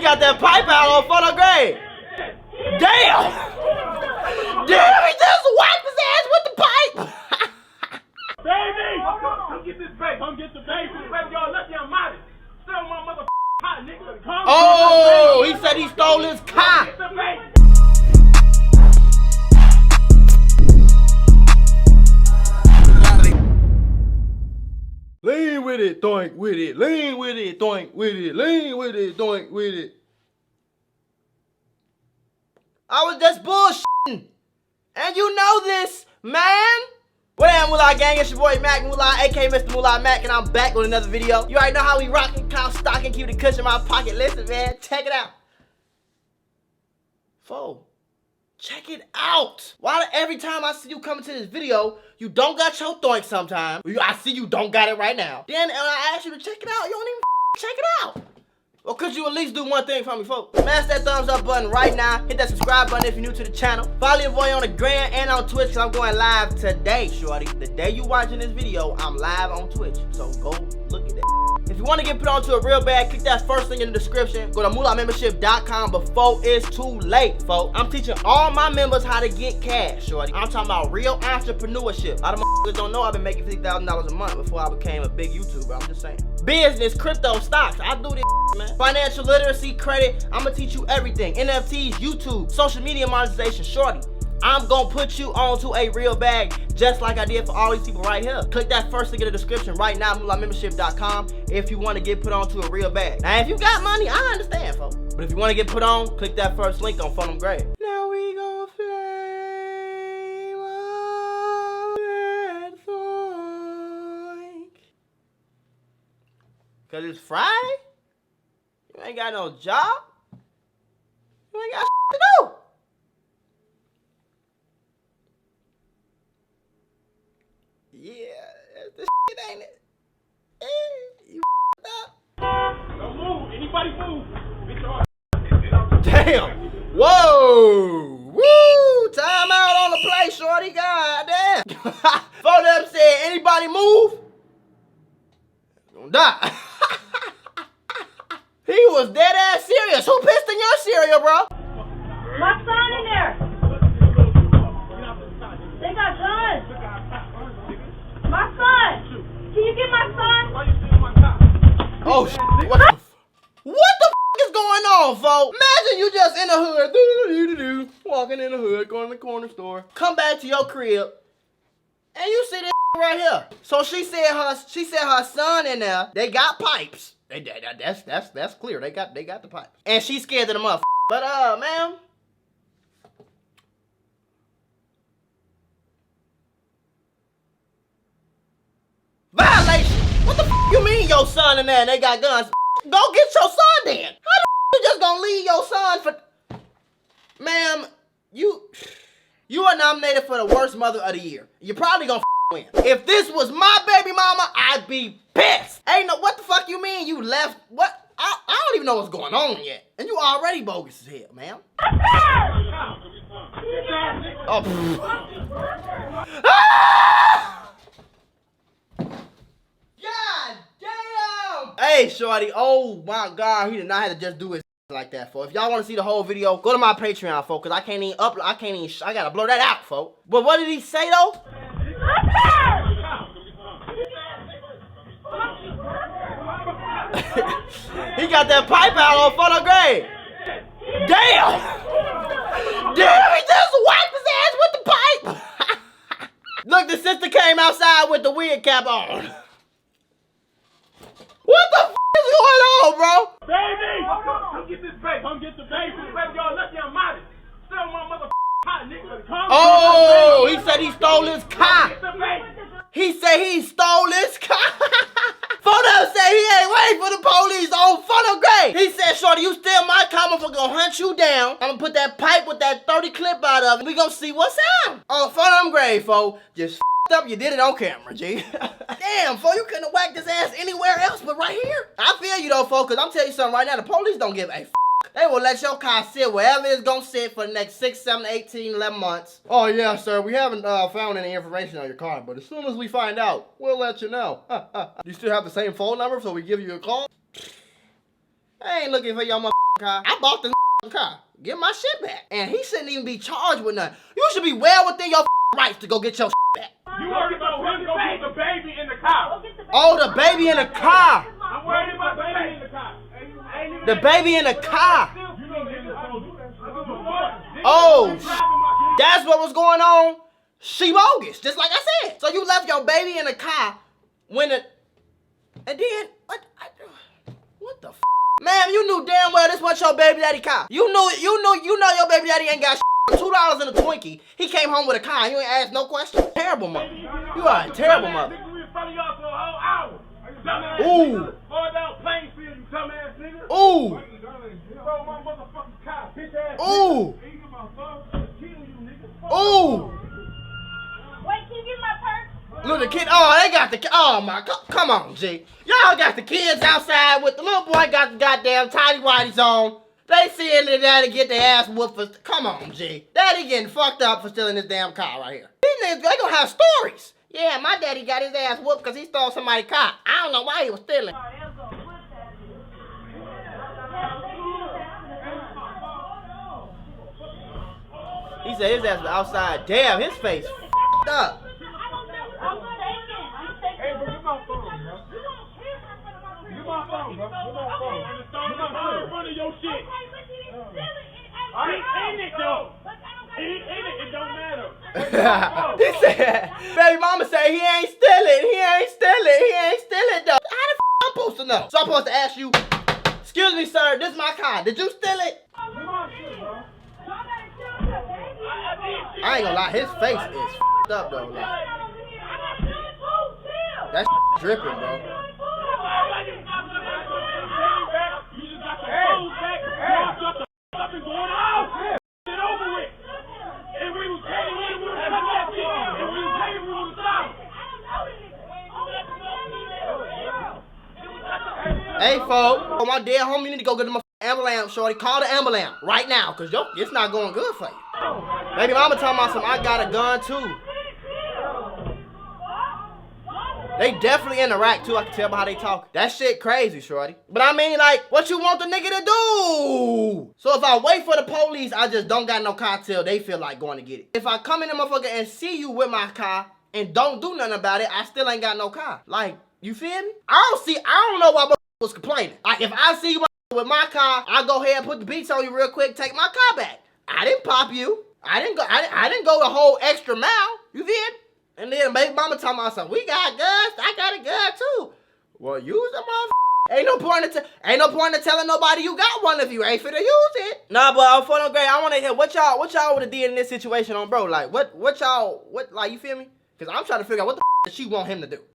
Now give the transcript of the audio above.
got that pipe out on photo grade. Damn! Damn, he just wiped his ass with the pipe! Baby! Come get this baby. Come get the baby. Baby, y'all lucky I'm modest. Still my motherfucking hot nigga. Oh, he said he stole his car. Get the baby. Lean with it, doink with it, lean with it, doink with it, lean with it, doink with it. I was just bullshitting. And you know this, man. What up, Mula gang? It's your boy Mac Mula, aka Mr. Mula Mac, and I'm back with another video. You already know how we rockin', count, stocking, keep the cushion in my pocket. Listen, man, check it out. Check it out. Why every time I see you coming to this video, you don't got your doink sometime. I see you don't got it right now. Then when I ask you to check it out, you don't even check it out. Well, could you at least do one thing for me, folks? Smash that thumbs up button right now. Hit that subscribe button if you're new to the channel. Follow your boy on the gram and on Twitch, because I'm going live today, shorty. The day you watching this video, I'm live on Twitch. So go look at that. If you want to get put onto a real bag, click that first link in the description. Go to mulamembership.com before it's too late, folks. I'm teaching all my members how to get cash, shorty. I'm talking about real entrepreneurship. A lot of motherfuckers don't know I've been making $50,000 a month before I became a big YouTuber. I'm just saying. Business, crypto, stocks. I do this, man. Financial literacy, credit. I'm gonna teach you everything. NFTs, YouTube, social media monetization, shorty. I'm gonna put you onto a real bag just like I did for all these people right here. Click that first link in the description right now, mulamembership.com, if you want to get put onto a real bag. Now, if you got money, I understand, folks. But if you want to get put on, click that first link on Funnel Grade. Now we gon' flame up that thing. Cause it's Friday? You ain't got no job? You ain't got shit to do. Yeah, that's the shit, ain't it? You up. Don't move. Anybody move. Damn. Whoa. Woo. Time out on the play, shorty. God damn. Phone up said, anybody move? Gonna die. He was dead ass serious. Who pissed in your cereal, bro? My son in there. They got guns. My son! Can you get my son? Why you stealing my car? Oh, shit. What the is going on, folks? Imagine you just in the hood, walking in the hood, going to the corner store, come back to your crib, and you see this right here. So she said her son in there, they got pipes. That's clear. They got the pipes. And she's scared of the motherfucker. But ma'am. Violation! What the you mean your son in there and they got guns? Go get your son then! How the you just gonna leave your son for... Ma'am, you are nominated for the worst mother of the year. You're probably gonna win. If this was my baby mama, I'd be pissed! Ain't no... What the fuck you mean you left... What? I don't even know what's going on yet. And you already bogus as hell, ma'am. Oh, hey, shorty. Oh, my God. He did not have to just do his like that, folks. If y'all want to see the whole video, go to my Patreon, folks, because I can't even upload. I got to blur that out, folks. But what did he say, though? He got that pipe out on photo grade. Damn. Damn, he just wiped his ass with the pipe. Look, the sister came outside with the wig cap on. What the is going on, bro? Baby! Come get this baby. Come get the baby. Baby, y'all lucky I'm modest. Still my motherfucking hot nigga. Oh, he said he stole his car. Get the baby. He said he stole his car. Photo said he ain't waiting for the police on Photo Grade. He said, shorty, you steal my car, I'm gonna hunt you down. I'm gonna put that pipe with that 30 clip out of it. We gonna see what's up. On Photo Grade, fo. Just up, you did it on camera, G. Damn, fo, you couldn't have whacked his ass anywhere else but right here. I feel you though, fo, because I'm telling you something right now, the police don't give a They will let your car sit wherever it's gonna sit for the next 6, 7, 18, 11 months. Oh yeah, sir, we haven't found any information on your car, but as soon as we find out, we'll let you know. You still have the same phone number, so we give you a call? I ain't looking for your car. I bought this car. Get my shit back. And he shouldn't even be charged with nothing. You should be well within your rights to go get your back. You worried about him go get the baby in the car. Oh, the baby in the car. I'm worried about the baby in the car. The baby in the car. Oh, that's what was going on. She bogus, just like I said. So you left your baby in the car when it, and then what the f? Man, you knew damn well this wasn't your baby daddy car. You know your baby daddy ain't got $2 in a Twinkie. He came home with a car and you ain't asked no question. Terrible mother. You are a terrible mother. Ooh. Ooh. Ooh. Ooh. Wait, can you get my purse? Look, the kid. Oh, they got the. Oh my. Come on, G. Y'all got the kids outside with the little boy got the goddamn tidy whities on. They seeing their daddy get their ass whooped for. Come on, G. Daddy getting fucked up for stealing this damn car right here. These niggas, they gonna have stories. Yeah, my daddy got his ass whooped because he stole somebody's car. I don't know why he was stealing. He said his ass was outside. Damn, his face f***ed up. Hey, bro, get my phone, bro. Get my phone, bro. Get my phone. In front of your shit. I ain't it though. He ain't it. It don't matter. He said, baby mama say he ain't stealing. He ain't stealing. He ain't stealing though. How the f I'm supposed to know? So I'm supposed to ask you, excuse me, sir, this is my car. Did you steal it? I ain't gonna lie, his face is f***ed up though. Like, that dripping, bro. Hey, folks, on my dead home, you need to go get the ambulance, shorty. Call the ambulance right now, cause yo, it's not going good for you. Baby mama talking about something. I got a gun too. They definitely in the rack too. I can tell by how they talk. That shit crazy, shorty. But I mean, like, what you want the nigga to do? So if I wait for the police, I just don't got no car till they feel like going to get it. If I come in the motherfucker and see you with my car and don't do nothing about it, I still ain't got no car. Like, you feel me? I don't know why was complaining. Like, if I see you with my car, I'll go ahead and put the beats on you real quick, take my car back. I didn't pop you. I didn't go the whole extra mile. You feel me? And then baby mama talking about something. We got guns. I got a gun too. Well, use them motherfucker. Ain't no point in telling nobody you got one if you ain't finna use it. Nah, but for no great, I wanna hear what y'all would have did in this situation on bro. Like what y'all like, you feel me? Cause I'm trying to figure out what the that she want him to do.